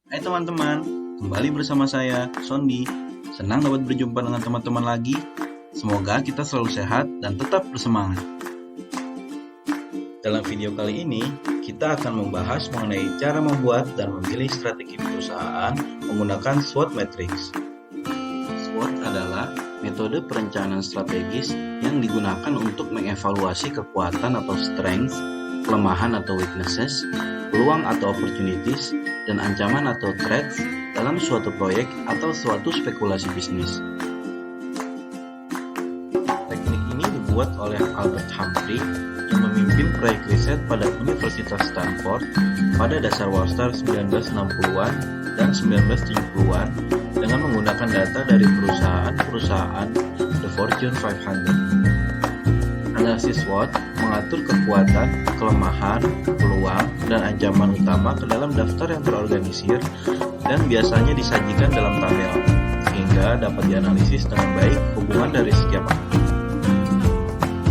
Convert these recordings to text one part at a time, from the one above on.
Hai teman-teman, kembali bersama saya, Sondi. Senang dapat berjumpa dengan teman-teman lagi. Semoga kita selalu sehat dan tetap bersemangat. Dalam video kali ini, kita akan membahas mengenai cara membuat dan memilih strategi perusahaan menggunakan SWOT Matrix. SWOT adalah metode perencanaan strategis yang digunakan untuk mengevaluasi kekuatan atau strengths, kelemahan atau weaknesses, peluang atau opportunities, dan ancaman atau threats dalam suatu proyek atau suatu spekulasi bisnis. Teknik ini dibuat oleh Albert Humphrey yang memimpin proyek riset pada Universitas Stanford pada dasar Wastar 1960-an dan 1970-an dengan menggunakan data dari perusahaan-perusahaan The Fortune 500. Analisis SWOT mengatur kekuatan, kelemahan, peluang, dan ancaman utama ke dalam daftar yang terorganisir dan biasanya disajikan dalam tabel, sehingga dapat dianalisis dengan baik hubungan dari setiap aktor.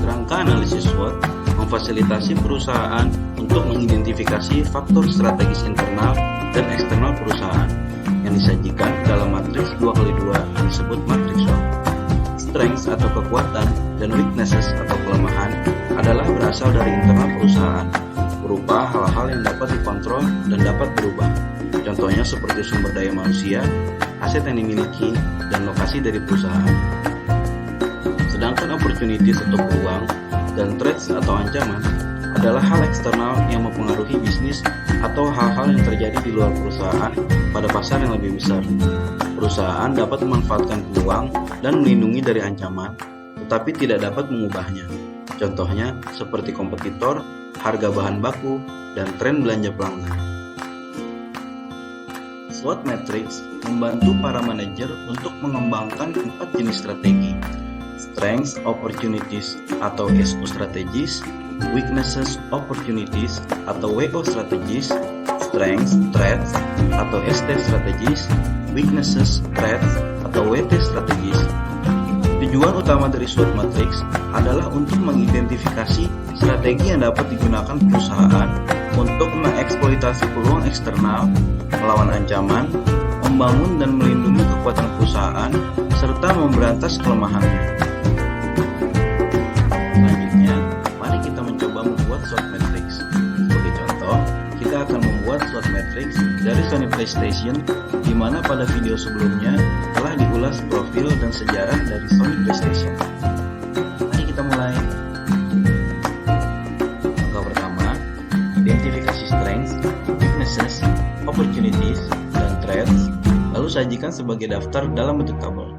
Kerangka analisis SWOT memfasilitasi perusahaan untuk mengidentifikasi faktor strategis internal dan eksternal perusahaan yang disajikan dalam matriks 2x2 yang disebut matriks SWOT. Strengths atau kekuatan dan weaknesses atau kelemahan adalah berasal dari internal perusahaan, berupa hal-hal yang dapat dikontrol dan dapat berubah. Contohnya seperti sumber daya manusia, aset yang dimiliki, dan lokasi dari perusahaan. Sedangkan opportunities atau peluang dan threats atau ancaman adalah hal eksternal yang mempengaruhi bisnis atau hal-hal yang terjadi di luar perusahaan pada pasar yang lebih besar. Perusahaan dapat memanfaatkan peluang dan melindungi dari ancaman, tetapi tidak dapat mengubahnya. Contohnya seperti kompetitor, harga bahan baku, dan tren belanja pelanggan. SWOT Matrix membantu para manajer untuk mengembangkan 4 jenis strategi: Strengths, Opportunities atau SO strategies, Weaknesses, Opportunities atau WO strategies, Strengths, Threats atau ST strategies, Weaknesses, Threats atau WT strategies. Tujuan utama dari SWOT Matrix adalah untuk mengidentifikasi strategi yang dapat digunakan perusahaan untuk mengeksploitasi peluang eksternal, melawan ancaman, membangun dan melindungi kekuatan perusahaan, serta memberantas kelemahannya. Selanjutnya, mari kita mencoba membuat SWOT Matrix. Sebagai contoh, kita akan membuat SWOT Matrix dari Sony PlayStation, di mana pada video sebelumnya telah diulas profil dan sejarah dari Sony PlayStation. Mari kita mulai. Langkah pertama, identifikasi strengths, weaknesses, opportunities, dan threats, lalu sajikan sebagai daftar dalam bentuk tabel.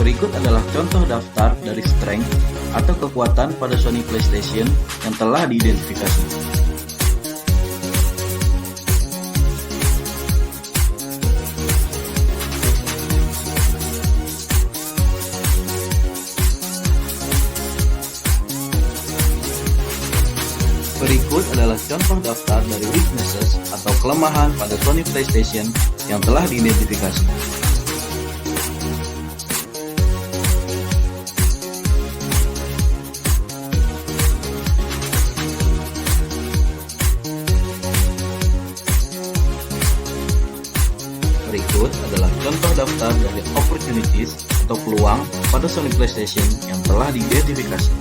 Berikut adalah contoh daftar dari strength atau kekuatan pada Sony PlayStation yang telah diidentifikasi. Berikut adalah contoh daftar dari weaknesses atau kelemahan pada Sony PlayStation yang telah diidentifikasi. Berikut adalah contoh daftar dari opportunities atau peluang pada Sony PlayStation yang telah diidentifikasi.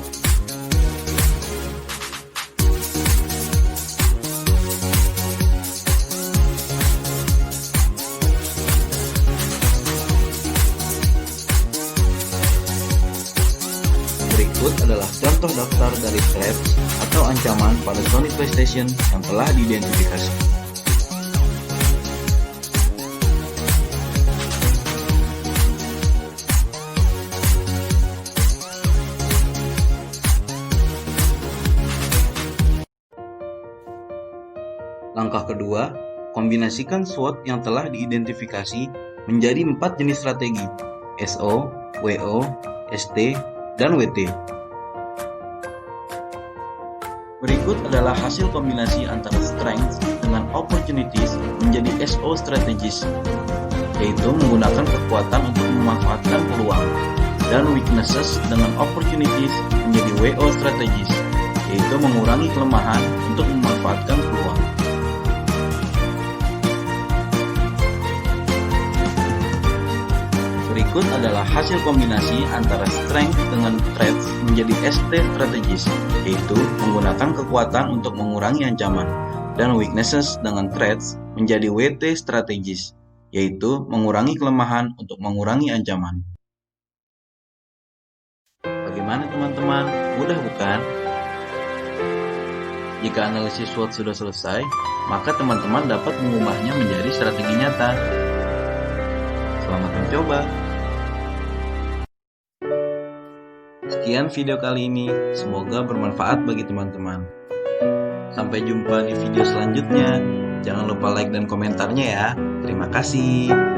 Berikut adalah contoh daftar dari threats atau ancaman pada Sony PlayStation yang telah diidentifikasi. Langkah kedua, kombinasikan SWOT yang telah diidentifikasi menjadi 4 jenis strategi: SO, WO, ST, dan WT. Berikut adalah hasil kombinasi antara strengths dengan opportunities menjadi SO strategies, yaitu menggunakan kekuatan untuk memanfaatkan peluang. dan weaknesses dengan opportunities menjadi WO strategis, yaitu mengurangi kelemahan untuk memanfaatkan peluang. Berikut adalah hasil kombinasi antara strength dengan threats menjadi ST strategis, yaitu menggunakan kekuatan untuk mengurangi ancaman, dan weaknesses dengan threats menjadi WT strategis, yaitu mengurangi kelemahan untuk mengurangi ancaman. Bagaimana teman-teman? Mudah bukan? Jika analisis SWOT sudah selesai, maka teman-teman dapat mengubahnya menjadi strategi nyata. Selamat mencoba! Sekian video kali ini, semoga bermanfaat bagi teman-teman. Sampai jumpa di video selanjutnya. Jangan lupa like dan komentarnya ya. Terima kasih.